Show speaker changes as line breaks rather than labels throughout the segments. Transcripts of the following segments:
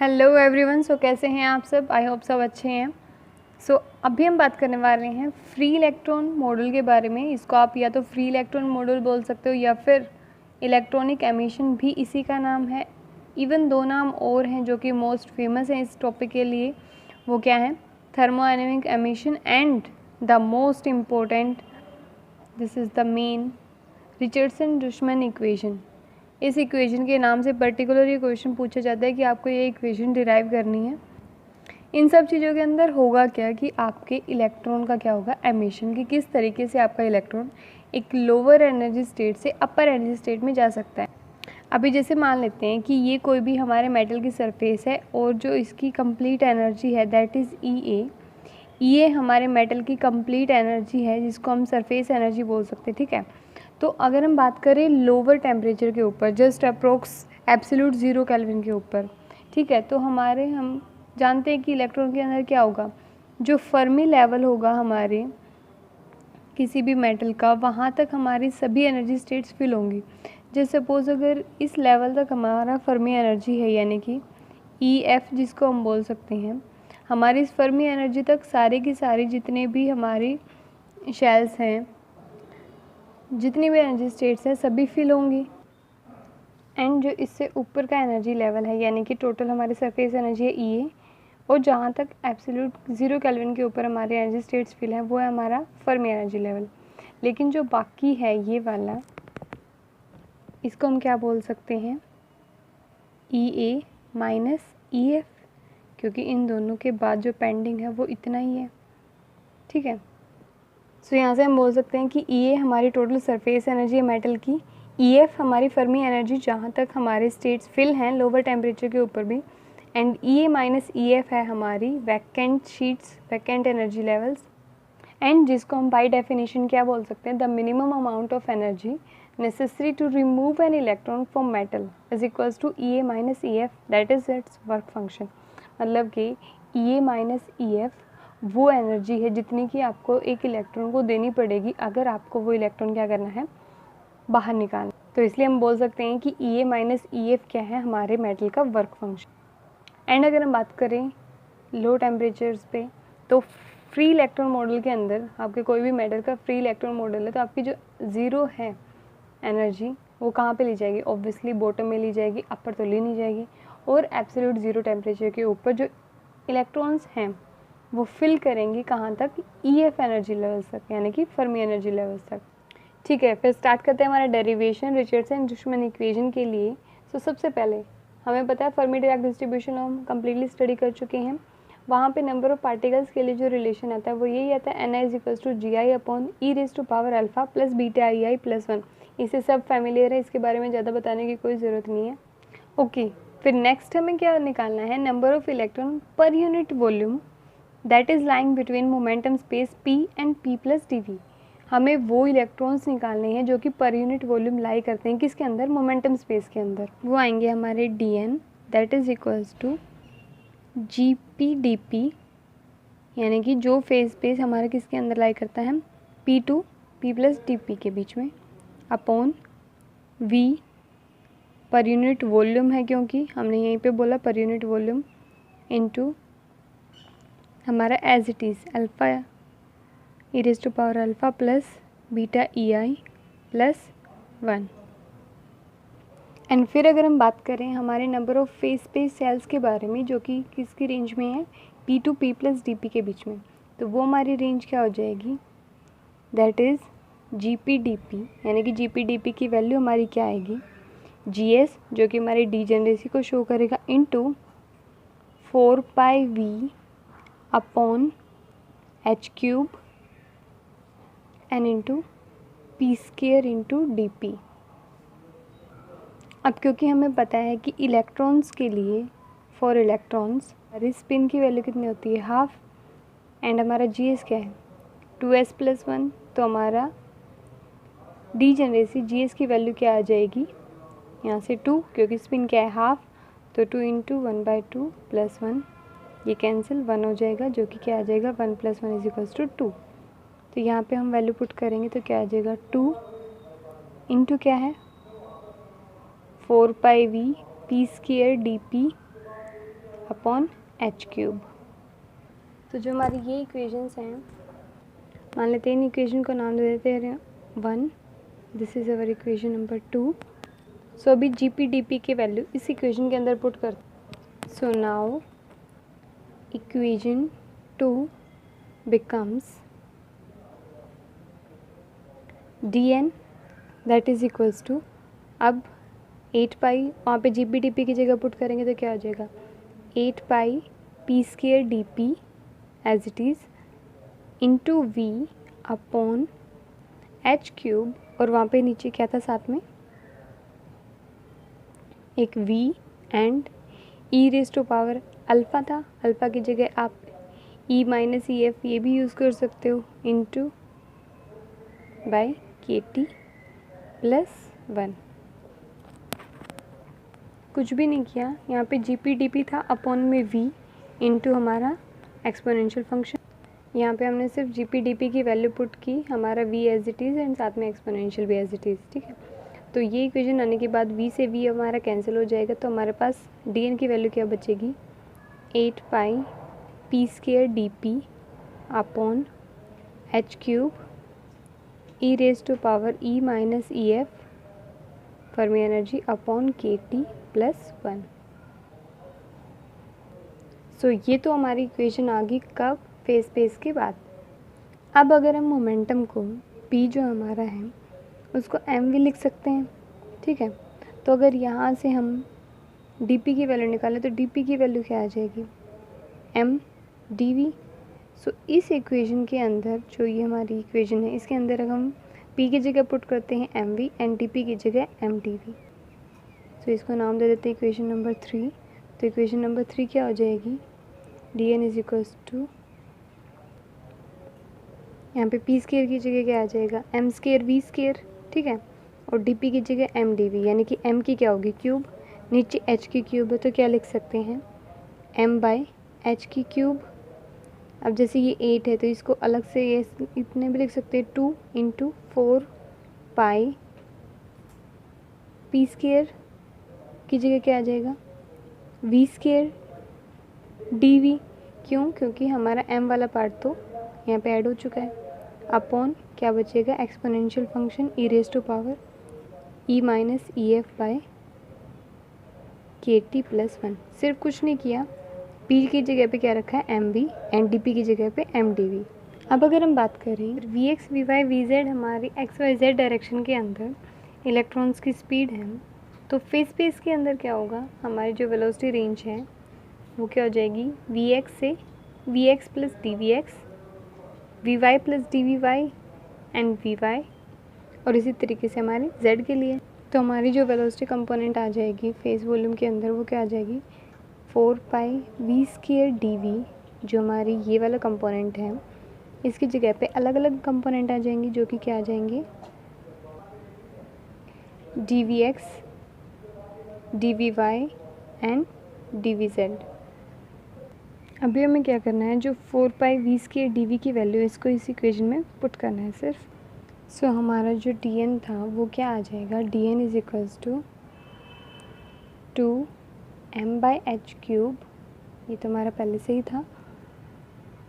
Hello everyone. सो कैसे हैं आप सब? आई होप सब अच्छे हैं। अभी हम बात करने वाले हैं फ्री इलेक्ट्रॉन मॉडल के बारे में। इसको आप या तो फ्री इलेक्ट्रॉन मॉडल बोल सकते हो या फिर इलेक्ट्रॉनिक एमिशन भी इसी का नाम है। इवन दो नाम और हैं जो कि मोस्ट फेमस हैं इस टॉपिक के लिए। वो क्या है? Thermodynamic emission and the most important, this is the main, Richardson Dushman equation. इस इक्वेशन के नाम से पर्टिकुलर ये क्वेश्चन पूछा जाता है कि आपको ये इक्वेशन डिराइव करनी है। इन सब चीज़ों के अंदर होगा क्या कि आपके इलेक्ट्रॉन का क्या होगा, एमिशन, कि किस तरीके से आपका इलेक्ट्रॉन एक लोअर एनर्जी स्टेट से अपर एनर्जी स्टेट में जा सकता है। अभी जैसे मान लेते हैं कि ये कोई भी हमारे मेटल की सरफेस है और जो इसकी कंप्लीट एनर्जी है दैट इज़ ई ए हमारे मेटल की कंप्लीट एनर्जी है जिसको हम सरफेस एनर्जी बोल सकते हैं। ठीक है, तो अगर हम बात करें लोअर टेम्परेचर के ऊपर, जस्ट अप्रोक्स एब्सोल्यूट 0 केल्विन के ऊपर, ठीक है, तो हम जानते हैं कि इलेक्ट्रॉन के अंदर क्या होगा, जो फर्मी लेवल होगा हमारे किसी भी मेटल का, वहाँ तक हमारी सभी एनर्जी स्टेट्स फिल होंगी। जैसे सपोज अगर इस लेवल तक हमारा फर्मी एनर्जी है, यानी कि EF जिसको हम बोल सकते हैं, हमारी इस फर्मी एनर्जी तक सारे की सारी जितने भी हमारी शेल्स हैं, जितनी भी एनर्जी स्टेट्स हैं, सभी फिल होंगी। एंड जो इससे ऊपर का एनर्जी लेवल है, यानी कि टोटल हमारी सरफेस एनर्जी है EA, और जहाँ तक एब्सोल्यूट 0 केल्विन के ऊपर हमारी एनर्जी स्टेट्स फिल है वो है हमारा फर्मी एनर्जी लेवल। लेकिन जो बाकी है ये वाला, इसको हम क्या बोल सकते हैं, EA माइनस EF, क्योंकि इन दोनों के बाद जो पेंडिंग है वो इतना ही है। ठीक है, सो यहाँ से हम बोल सकते हैं कि EA हमारी टोटल सरफेस एनर्जी है मेटल की, EF हमारी फर्मी एनर्जी जहाँ तक हमारे स्टेट्स फिल हैं लोअर टेम्परेचर के ऊपर भी, एंड EA माइनस EF है हमारी vacant sheets, vacant energy levels, and जिसको हम बाय डेफिनेशन क्या बोल सकते हैं, the minimum amount of energy necessary to remove an electron from metal is equals to EA minus EF, that is its work function. मतलब कि EA minus EF वो energy है जितनी कि आपको एक इलेक्ट्रॉन को देनी पड़ेगी अगर आपको वो इलेक्ट्रॉन क्या करना है, बाहर निकालना। तो इसलिए हम बोल सकते हैं कि EA माइनस EF क्या है, हमारे मेटल का वर्क फंक्शन। एंड अगर हम बात करें लो टेम्परेचर्स पे, तो फ्री इलेक्ट्रॉन मॉडल के अंदर आपके कोई भी मेटल का फ्री इलेक्ट्रॉन मॉडल है तो आपकी जो ज़ीरो है एनर्जी वो कहाँ पे ली जाएगी, ऑब्वियसली बॉटम में ली जाएगी, अपर तो ली नहीं जाएगी। और एब्सोल्यूट 0 टेम्परेचर के ऊपर जो इलेक्ट्रॉन्स हैं वो फिल करेंगे कहाँ तक, EF एनर्जी लेवल्स तक, यानी कि फर्मी एनर्जी लेवल्स तक। ठीक है, फिर स्टार्ट करते हैं हमारा डेरिवेशन रिचर्डसन-दुशमन इक्वेशन के लिए। सबसे पहले हमें पता है फर्मी डिराक डिस्ट्रीब्यूशन हम कम्प्लीटली स्टडी कर चुके हैं। वहाँ पे नंबर ऑफ पार्टिकल्स के लिए जो रिलेशन आता है वो यही आता है, Ni = GI/e⁻α + βEi+1। इससे सब फैमिलियर है, इसके बारे में ज़्यादा बताने की कोई ज़रूरत नहीं है। ओके, फिर नेक्स्ट हमें क्या निकालना है, नंबर ऑफ इलेक्ट्रॉन पर unit volume that is lying between momentum space P and P+dV। हमें वो इलेक्ट्रॉन्स निकालने हैं जो कि पर यूनिट वॉल्यूम लाई करते हैं किसके अंदर, मोमेंटम स्पेस के अंदर। वो आएंगे हमारे Dn that is equals to Gp/dp, यानी कि जो फेज स्पेस हमारा किसके अंदर लाई करता है, P2 P+dp के बीच में, अपॉन V पर यूनिट वॉल्यूम है क्योंकि हमने यहीं पे बोला पर यूनिट वॉल्यूम, इनटू हमारा as it is alpha e⁻α plus beta EI+1। And फिर अगर हम बात करें हमारे number of phase space cells के बारे में जो कि किसकी रेंज में है, P2 P+dp के बीच में, तो वो हमारी रेंज क्या हो जाएगी, दैट इज़ Gp/dp, यानी कि Gp/dp की वैल्यू हमारी क्या आएगी, Gs जो कि हमारी डीजेनरेसी को शो करेगा, into 4πV upon h³ n into P² into dp। अब क्योंकि हमें पता है कि इलेक्ट्रॉन्स के लिए, फॉर इलेक्ट्रॉन्स हमारी स्पिन की वैल्यू कितनी होती है, हाफ, एंड हमारा Gs क्या है, 2s+1, तो हमारा डीजेनरेसी Gs की वैल्यू क्या आ जाएगी, यहाँ से 2, क्योंकि स्पिन क्या है, हाफ, तो 2 इंटू 1/2 + 1, ये कैंसिल, 1 हो जाएगा जो कि क्या आ जाएगा, 1 + 1 = 2। तो यहाँ पे हम वैल्यू पुट करेंगे तो क्या आ जाएगा, 2 इंटू क्या है, 4πV P² dp upon h cube. तो जो हमारी ये इक्वेशंस हैं, मान लेते हैं इन इक्वेशन को नाम दे देते हैं 1, this is our equation number 2। सो अभी GP/dP की वैल्यू इस इक्वेशन के अंदर पुट कर, so now equation 2 becomes dN that is equals to, अब 8 पाई वहाँ पे GP/dP की जगह पुट करेंगे तो क्या हो जाएगा 8 pi p² dP as it is into V upon h cube, और वहाँ पे नीचे क्या था साथ में एक V and e raise to power alpha था, अल्फ़ा की जगह आप e माइनस EF ये भी यूज़ कर सकते हो इंटू बाई KT प्लस 1। कुछ भी नहीं किया, यहाँ पे GP/dP था अपॉन में V इंटू हमारा एक्सपोनेंशियल फंक्शन। यहाँ पे हमने सिर्फ GP/dP की वैल्यू पुट की, हमारा V as it is and साथ में एक्सपोनेंशियल भी एज इट इज़, ठीक है। तो ये इक्वेशन आने के बाद V से V हमारा कैंसिल हो जाएगा, तो हमारे पास dN की वैल्यू क्या बचेगी 8 pi p² dP upon h cube e raise to power e minus EF Fermi energy upon KT plus 1। So ये तो हमारी इक्वेशन आ गई कब, फेज स्पेस के बाद। अब अगर हम मोमेंटम को P जो हमारा है उसको m भी लिख सकते हैं, ठीक है। तो अगर यहाँ से हम dP की वैल्यू निकालें तो dP की वैल्यू क्या आ जाएगी m dV। सो इस इक्वेशन के अंदर जो ये हमारी इक्वेशन है इसके अंदर हम P की जगह पुट करते हैं mv एंड dP की जगह mdV। सो इसको नाम दे देते हैं इक्वेशन नंबर 3। तो इक्वेशन नंबर 3 क्या हो जाएगी dN इज इक्वल्स टू, यहाँ पे p² की जगह क्या आ जाएगा m² v², ठीक है, और dP की जगह mdV, यानी कि m की क्या होगी क्यूब, नीचे h की क्यूब है तो क्या लिख सकते हैं m बाई h की क्यूब। अब जैसे ये 8 है तो इसको अलग से ये इतने भी लिख सकते हैं 2 इंटू 4 पाई p² की जगह क्या आ जाएगा v² dV। क्यों, क्योंकि हमारा m वाला पार्ट तो यहाँ पे ऐड हो चुका है, अपॉन क्या बचेगा exponential function e raise to power e minus EF by KT plus 1। सिर्फ कुछ नहीं किया, P की जगह पे क्या रखा है mv एंड dP की जगह पे mdV। अब अगर हम बात करें Vx Vy Vz हमारी XYZ डायरेक्शन के अंदर इलेक्ट्रॉन्स की स्पीड है, तो फेज स्पेस के अंदर क्या होगा हमारी जो वेलोसिटी रेंज है वो क्या हो जाएगी Vx से Vx plus dVx, Vy plus dVy and Vy, और इसी तरीके से हमारे Z के लिए। तो हमारी जो वेलोसिटी कंपोनेंट आ जाएगी फेज वॉल्यूम के अंदर वो क्या आ जाएगी 4 पाई v² dV, जो हमारी ये वाला कंपोनेंट है इसकी जगह पे अलग अलग कंपोनेंट आ जाएंगी जो कि क्या आ जाएंगे dVx, dVy एंड dVz। अभी हमें क्या करना है जो 4 पाई v² dV की वैल्यू इसको इस इक्वेशन में पुट करना है सिर्फ। सो हमारा जो dN था वो क्या आ जाएगा dN is equals to 2m by H cube, ये तो हमारा पहले से ही था,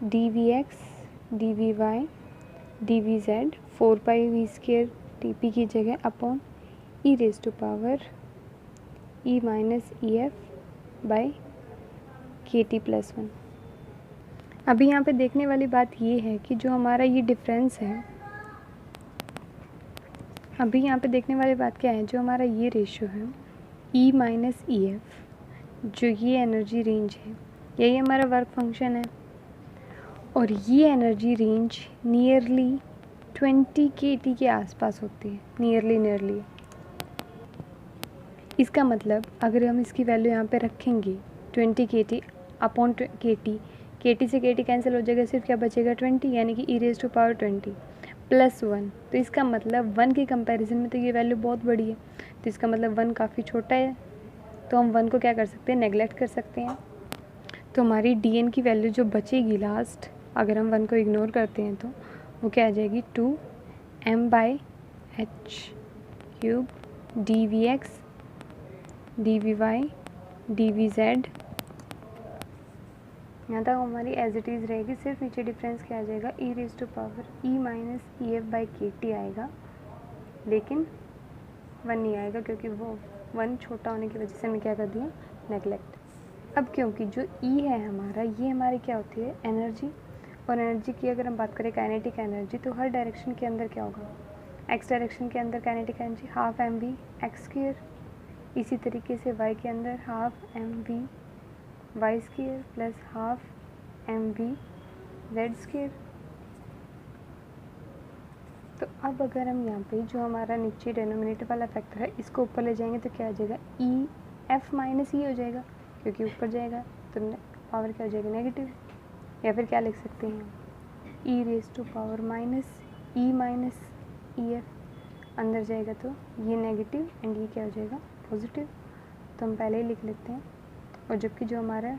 dVx, dVy, dVz 4 पाई v² dP की जगह upon e raise to power e minus EF by KT plus 1। अभी यहाँ पे देखने वाली बात ये है कि जो हमारा ये डिफरेंस है, अभी यहाँ पे देखने वाली बात क्या है, जो हमारा ये रेशियो है E माइनस EF, जो ये एनर्जी रेंज है यही हमारा वर्क फंक्शन है, और ये एनर्जी रेंज नियरली 20 kT के आसपास होती है, नियरली। इसका मतलब अगर हम इसकी वैल्यू यहाँ पे रखेंगे 20 kT अपॉन KT से KT कैंसिल हो जाएगा, सिर्फ क्या बचेगा 20, यानी कि e raise to power 20 plus 1। तो इसका मतलब 1 के कंपैरिजन में तो ये वैल्यू बहुत बड़ी है, तो इसका मतलब 1 काफ़ी छोटा है, तो हम 1 को क्या कर सकते हैं नेगलेक्ट कर सकते हैं। तो हमारी dN की वैल्यू जो बचेगी लास्ट, अगर हम 1 को इग्नोर करते हैं तो वो क्या आ जाएगी 2m by H cube dVx, dVy, dVz यहाँ तक हमारी एज इट इज़ रहेगी, सिर्फ नीचे डिफरेंस क्या आ जाएगा, ई raise to power E minus E F by के टी आएगा, लेकिन 1 नहीं आएगा क्योंकि वो 1 छोटा होने की वजह से हमने क्या कर दिया, नेगलेक्ट। अब क्योंकि जो ई है हमारा, ये हमारी क्या होती है, एनर्जी, और एनर्जी की अगर हम बात करें काइनेटिक एनर्जी, तो हर डायरेक्शन के अंदर क्या होगा, एक्स डायरेक्शन के अंदर kinetic energy half M we x square, इसी तरीके से वाई के अंदर half M v y square plus half M v z square. तो अब अगर हम यहाँ पे जो हमारा नीचे डेनोमिनेटर वाला फैक्टर है इसको ऊपर ले जाएंगे तो क्या आ जाएगा, ई एफ माइनस ई हो जाएगा, क्योंकि ऊपर जाएगा तो पावर क्या हो जाएगी, नेगेटिव। या फिर क्या लिख सकते हैं, E raise to power minus E F, अंदर जाएगा तो ये नेगेटिव एंड ये क्या हो जाएगा, पॉजिटिव। तो हम पहले ही लिख लेते हैं। और जबकि जो हमारा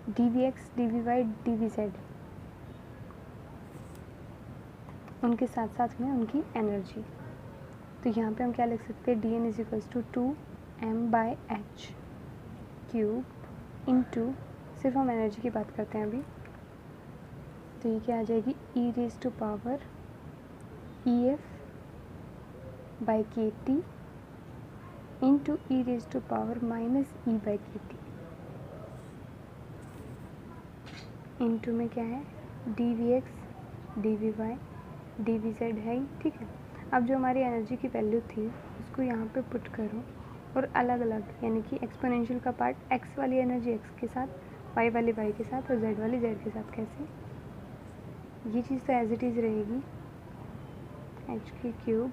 d we x D we Y D we z, उनके साथ साथ में उनकी एनर्जी, तो यहाँ पे हम क्या लिख सकते हैं, d n is equals to 2m by H cube into, सिर्फ हम एनर्जी की बात करते हैं अभी, तो ये क्या आ जाएगी, E raise to power E F by के T into E raise to power minus E by के टी, इंटू में क्या है, D we x D we Y D we Z है ही, ठीक है। अब जो हमारी एनर्जी की वैल्यू थी उसको यहाँ पे पुट करो और अलग अलग, यानी कि एक्सपोनेंशियल का पार्ट एक्स वाली एनर्जी एक्स के साथ, वाई वाली वाई के साथ और जेड वाली जेड के साथ, कैसे, ये चीज़ तो एज इट इज़ रहेगी, एच के cube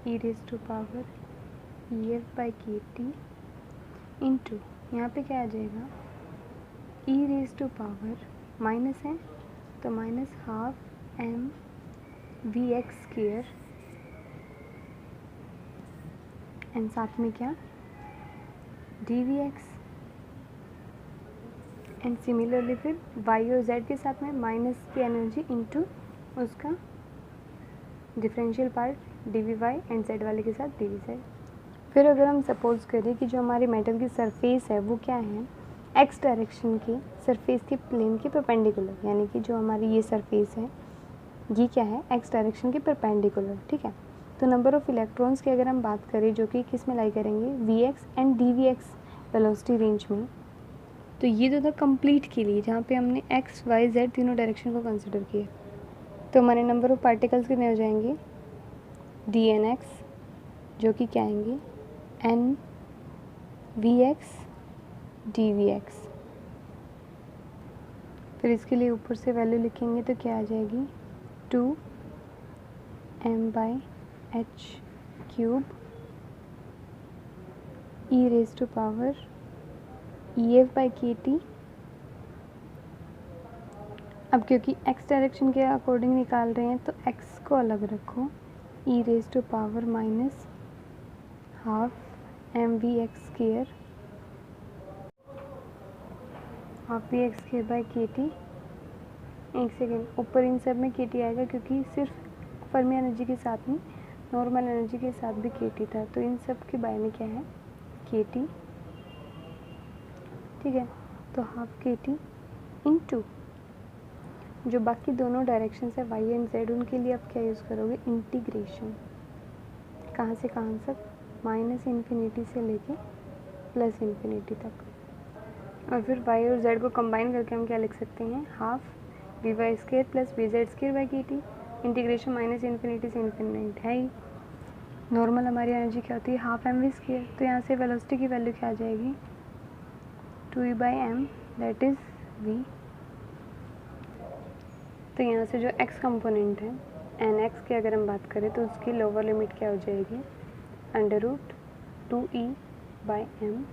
E raise to power E F by के टी इंटू, यहाँ पे क्या आ जाएगा, ई रेज टू पावर माइनस है तो minus half M we x square and साथ में क्या, d we x, and similarly फिर वाई और जेड के साथ में माइनस की एनर्जी इंटू उसका differential part d we y and z वाले के साथ डी वी जेड। फिर अगर हम सपोज करें कि जो हमारी मेटल की सरफेस है वो क्या है, एक्स डायरेक्शन की सरफेस के प्लेन के परपेंडिकुलर, यानी कि जो हमारी ये सरफेस है ये क्या है, एक्स डायरेक्शन के परपेंडिकुलर, ठीक है। तो नंबर ऑफ़ इलेक्ट्रॉन्स की अगर हम बात करें जो कि किस में लाई करेंगे, v x and d we x velocity range में, तो ये जो था कंप्लीट के लिए जहाँ पे हमने एक्स वाई जेड तीनों डायरेक्शन को कंसिडर किया, तो हमारे नंबर ऑफ़ पार्टिकल्स कितने हो जाएंगे, डी एन एक्स, जो कि क्या आएंगे, n we x D we x. फिर इसके लिए ऊपर से वैल्यू लिखेंगे तो क्या आ जाएगी, 2m by H cube E raise to power E F by के टी। अब क्योंकि x डायरेक्शन के अकॉर्डिंग निकाल रहे हैं तो x को अलग रखो, E raise to power minus half M we x square half V x square by के टी। एक सेकेंड, ऊपर इन सब में के टी आएगा क्योंकि सिर्फ फर्मी एनर्जी के साथ में नॉर्मल एनर्जी के साथ भी के टी था, तो इन सब के बाय में क्या है, के टी, ठीक है। तो हाफ के टी इंटू जो बाकी दोनों डायरेक्शन है वाई एंड जेड, उनके लिए आप क्या यूज़ करोगे, इंटीग्रेशन, कहाँ से कहाँ तक, माइनस इन्फिनिटी से लेके प्लस इन्फिनिटी तक, और फिर वाई और जेड को कंबाइन करके हम क्या लिख सकते हैं, half v y square plus v z square by के टी, इंटीग्रेशन माइनस इन्फिनिटी से इन्फिनिट है ही। नॉर्मल हमारी एनर्जी क्या होती है, हाफ एम वी स्क्वायर, तो यहाँ से वेलोसिटी की वैल्यू क्या आ जाएगी, 2e by m that is v. तो यहाँ से जो x कंपोनेंट है एन एक्स की अगर हम बात करें तो उसकी लोअर लिमिट क्या हो जाएगी, under root 2e by M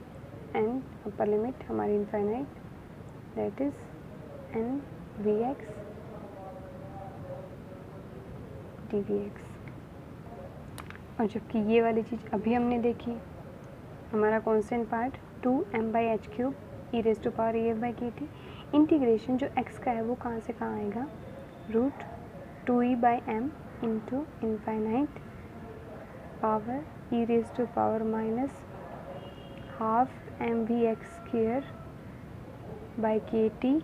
and upper limit हमारी infinite that is N we x D we X. और जबकि ये वाली चीज़ अभी हमने देखी, हमारा constant part 2m by H cube E raise to power E F by के टी, इंटीग्रेशन जो x का है वो कहाँ से कहाँ आएगा, root 2e by M into infinite power E raise to power minus half M we x square by के T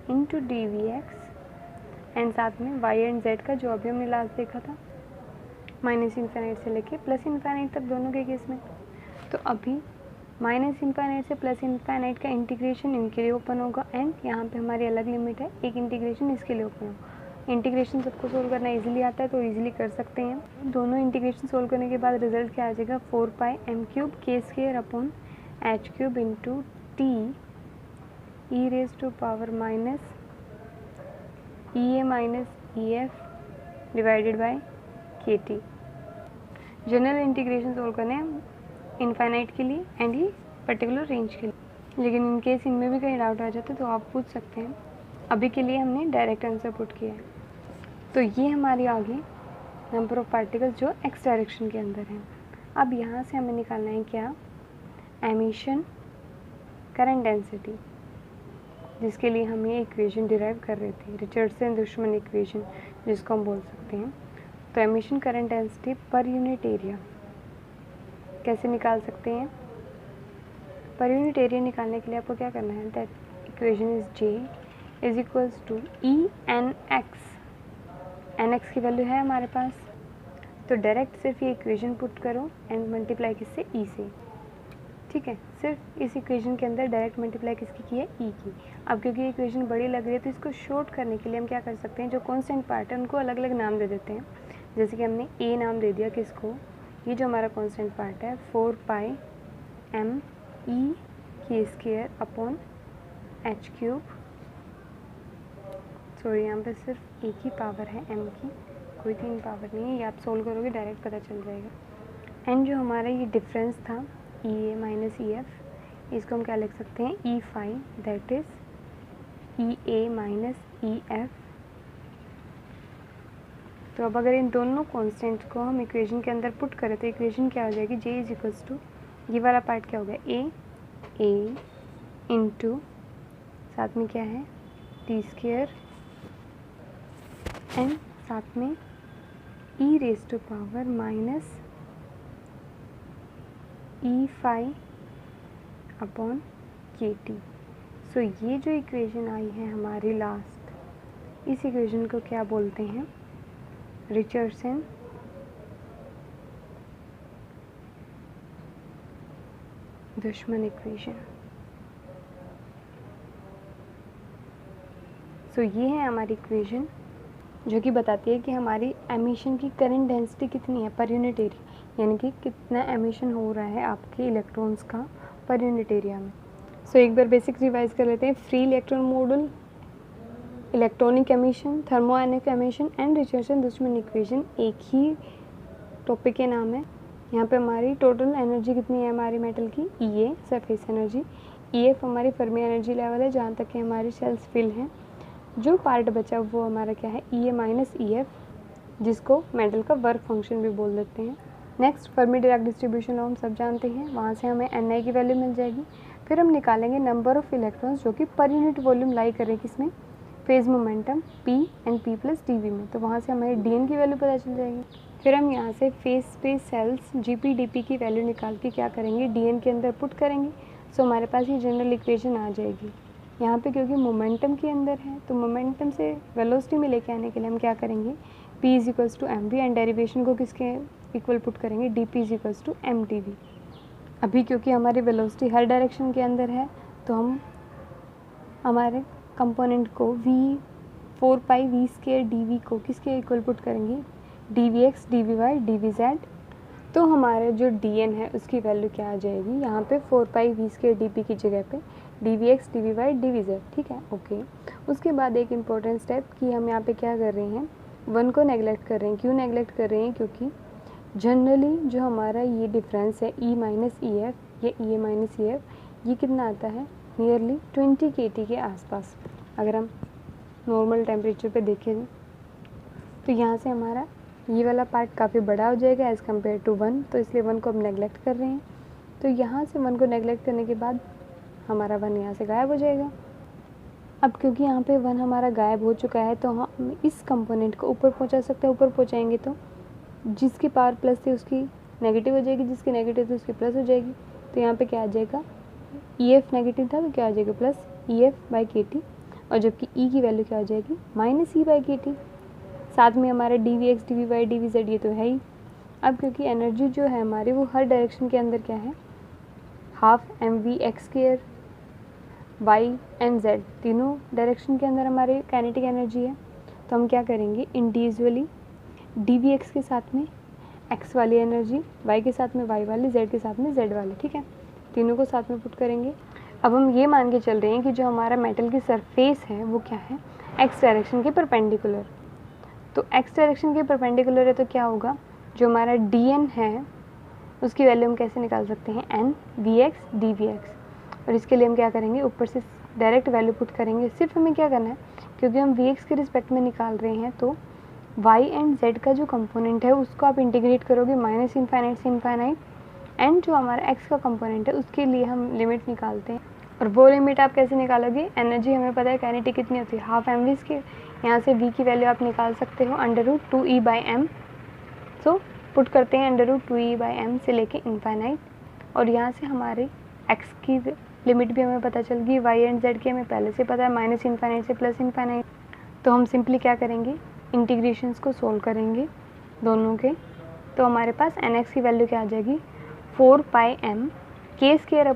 into d we x and साथ में वाई एंड जेड का जो अभी हमने लास्ट देखा था माइनस इन्फाइनाइट से लेके प्लस इन्फाइनाइट तक दोनों के केस में। तो अभी माइनस इन्फाइनाइट से प्लस इन्फाइनाइट का इंटीग्रेशन इनके लिए ओपन होगा एंड यहाँ पे हमारी अलग लिमिट है, एक इंटीग्रेशन इसके लिए ओपन होगा। इंटीग्रेशन सबको सोल्व करना इजीली आता है तो इजीली कर सकते हैं। दोनों इंटीग्रेशन सोल्व करने के बाद रिजल्ट क्या आ जाएगा, 4 pi m cube k square upon h cube into t e raise to power minus e A minus E f divided by के टी। जनरल इंटीग्रेशन सोल्व करने इनफाइनाइट के लिए एंड ये पर्टिकुलर रेंज के लिए, लेकिन इन केस इनमें भी कहीं डाउट आ जाता है तो आप पूछ सकते हैं। अभी के लिए हमने डायरेक्ट आंसर पुट किया है। तो ये हमारी आ गई नंबर ऑफ पार्टिकल्स जो एक्स डायरेक्शन के अंदर हैं। अब यहाँ से हमें निकालना है क्या, एमिशन करंट डेंसिटी, जिसके लिए हम ये इक्वेशन डिराइव कर रहे थे, रिचर्डसन दुश्मन इक्वेशन जिसको हम बोल सकते हैं। तो emission current density per unit area कैसे निकाल सकते हैं। पर यूनिट एरिया निकालने के लिए आपको क्या करना है, that equation is J is equals to E N X. N x की वैल्यू है हमारे पास, तो डायरेक्ट सिर्फ ये इक्वेशन पुट करो एंड मल्टीप्लाई किससे, ई से। ठीक है, सिर्फ इस इक्वेशन के अंदर डायरेक्ट मल्टीप्लाई किसकी की है, ई की। अब क्योंकि इक्वेशन बड़ी लग रही है तो इसको शॉर्ट करने के लिए हम क्या कर सकते हैं, जो कॉन्स्टेंट पार्ट है उनको अलग अलग नाम दे देते हैं। जैसे कि हमने ए नाम दे दिया किसको, ये जो हमारा कॉन्स्टेंट पार्ट है 4 पाई एम ई के square upon h cube. Sorry, यहाँ पे सिर्फ एक ही पावर है एम की, कोई 3 पावर नहीं है, ये आप सोल्व करोगे डायरेक्ट पता चल जाएगा। एंड जो हमारा ये डिफरेंस था ई ए माइनस ई एफ, इसको हम क्या लिख सकते हैं, E phi, that is E A minus E F. तो अब अगर इन दोनों कॉन्स्टेंट को हम इक्वेशन के अंदर पुट करें तो इक्वेशन क्या हो जाएगी, जे इज इक्वल्स टू, ये वाला पार्ट क्या हो गया, ए इंटू साथ में क्या है टी स्क्वायर एंड साथ में E raise to power minus E phi upon K T. So ये जो इक्वेशन आई है हमारी लास्ट, इस इक्वेशन को क्या बोलते हैं, रिचर्डसन दुश्मन इक्वेशन। सो ये है हमारी इक्वेशन जो कि बताती है कि हमारी एमिशन की करंट डेंसिटी कितनी है पर यूनिट एरिया, यानी कि कितना एमिशन हो रहा है आपके इलेक्ट्रॉन्स का पर यूनिट एरिया में। सो एक बार बेसिक रिवाइज कर लेते हैं। Free electron model, electronic emission, thermionic emission and Richardson Dushman equation एक ही टॉपिक के नाम है। यहाँ पे हमारी टोटल एनर्जी कितनी है हमारी मेटल की, ई a surface energy, E F हमारी फर्मी एनर्जी लेवल है जहाँ तक कि हमारी सेल्स फिल हैं। जो पार्ट बचा वो हमारा क्या है, ई ए माइनस ई एफ, जिसको मेटल का वर्क फंक्शन भी बोल देते हैं। नेक्स्ट फर्मी डिराक डिस्ट्रीब्यूशन हम सब जानते हैं, वहाँ से हमें एन आई की वैल्यू मिल जाएगी। फिर हम निकालेंगे नंबर ऑफ इलेक्ट्रॉन्स जो कि पर यूनिट वॉल्यूम लाई करें किसमें, phase momentum P and P plus D V में, तो वहाँ से हमारी डी एन की वैल्यू पता चल जाएगी। फिर हम यहाँ से phase space cells G P D P की वैल्यू निकाल के क्या करेंगे, डी एन के अंदर पुट करेंगे। सो हमारे पास ये जनरल इक्वेशन आ जाएगी। यहाँ पे क्योंकि मोमेंटम के अंदर है तो मोमेंटम से वेलोसिटी में लेके आने के लिए हम क्या करेंगे, p is equals to M V and derivation को किसके इक्वल पुट करेंगे, D P is equals to M T V. अभी क्योंकि हमारी वेलोसिटी हर डायरेक्शन के अंदर है तो हम हमारे कंपोनेंट को V 4 pi V square D V को किसके इक्वल पुट करेंगे, D we x D we Y D we Z. तो हमारे जो डी एन है उसकी वैल्यू क्या आ जाएगी, यहाँ पे 4 pi V square D P की जगह पे D we x D we Y D we Z. ठीक है, ओके। उसके बाद एक इम्पॉर्टेंट स्टेप कि हम यहाँ पे क्या कर रहे हैं, वन को नेगलेक्ट कर रहे हैं। क्यों नेगलेक्ट कर रहे हैं, क्योंकि जनरली जो हमारा ये डिफरेंस है ई माइनस ई एफ, ये ई ए माइनस ई एफ, ये कितना आता है, नियरली 20 kT के आसपास। अगर हम नॉर्मल टेम्परेचर पे देखें तो यहाँ से हमारा ये वाला पार्ट काफ़ी बड़ा हो जाएगा एज़ कम्पेयर टू 1, तो इसलिए 1 को हम नेगलेक्ट कर रहे हैं। तो यहाँ से 1 को नेगलेक्ट करने के बाद हमारा 1 यहाँ से गायब हो जाएगा। अब क्योंकि यहाँ पे 1 हमारा गायब हो चुका है तो हम इस कंपोनेंट को ऊपर पहुँचा सकते हैं। ऊपर पहुँचाएंगे तो जिसकी पावर प्लस थी उसकी नेगेटिव हो जाएगी, जिसकी नेगेटिव थी उसकी प्लस हो जाएगी। तो यहाँ पे क्या आ जाएगा, ई एफ नेगेटिव था तो क्या आ जाएगा, प्लस ई एफ बाई के टी। और जबकि ई की वैल्यू क्या हो जाएगी -E/kT। साथ में हमारा dvx dvy dvz ये तो है ही। अब क्योंकि एनर्जी जो है हमारी वो हर डायरेक्शन के अंदर क्या है, half mv(x²) y and z तीनों डायरेक्शन के अंदर हमारे काइनेटिक एनर्जी है। तो हम क्या करेंगे, इंडिविजुअली dvx के साथ में x वाली एनर्जी, y के साथ में y वाली, z के साथ में z वाली, ठीक है, तीनों को साथ में पुट करेंगे। अब हम ये मान के चल रहे हैं कि जो हमारा मेटल की सरफेस है वो क्या है, x डायरेक्शन के परपेंडिकुलर। तो x डायरेक्शन के परपेंडिकुलर है तो क्या होगा, जो हमारा dn है उसकी वैल्यू हम कैसे निकाल सकते हैं, n vx dvx। और इसके लिए हम क्या करेंगे, ऊपर से डायरेक्ट वैल्यू पुट करेंगे। सिर्फ हमें क्या करना है, क्योंकि हम vx के रिस्पेक्ट में निकाल रहे हैं तो y एंड z का जो कंपोनेंट है उसको आप इंटीग्रेट करोगे -∞ से ∞, एंड जो हमारा x का कंपोनेंट है उसके लिए हम लिमिट निकालते हैं। और वो लिमिट आप कैसे निकालोगे, एनर्जी हमें पता है काइनेटिक कितनी होती है, हाफ mv के, यहाँ से v की वैल्यू आप निकाल सकते हो √2e/m। सो पुट करते हैं √2e/m से लेके इनफाइनाइट, और यहाँ से हमारे x की लिमिट भी हमें पता चल गई, y एंड z की हमें पहले से पता है -∞ से +∞। तो हम सिंपली क्या करेंगे, इंटीग्रेशंस को सोल्व करेंगे दोनों के। तो हमारे पास nx की वैल्यू क्या आ जाएगी, 4πm k²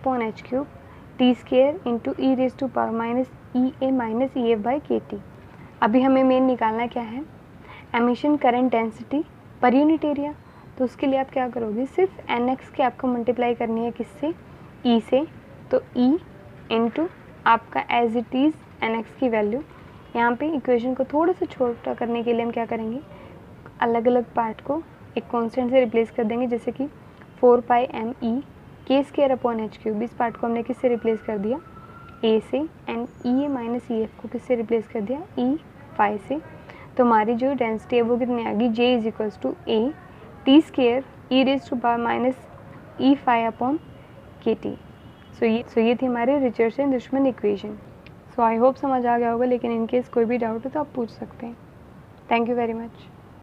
t² × e⁻ अभी हमें मेन निकालना क्या है, emission current density per unit area. तो उसके लिए आप क्या करोगे, सिर्फ nx के आपको मल्टीप्लाई करनी है किससे, e से। तो e इंटू आपका एज इट इज़ nx की वैल्यू। यहाँ पे इक्वेशन को थोड़ा सा छोटा करने के लिए हम क्या करेंगे, अलग अलग पार्ट को एक कांस्टेंट से रिप्लेस कर देंगे, जैसे कि 4πm e k²/h³। इस पार्ट को हमने किससे रिप्लेस कर दिया, a से, एंड e⁻ef को किससे रिप्लेस कर दिया, e phi से। तो हमारी जो डेंसिटी है वो कितनी आ गई, J = a t² e⁻ e⁵/kT। सो ये थी हमारी रिचर्डसन-दुशमन इक्वेशन। सो आई होप समझ आ गया होगा, लेकिन इन केस कोई भी डाउट हो तो आप पूछ सकते हैं। Thank you very much.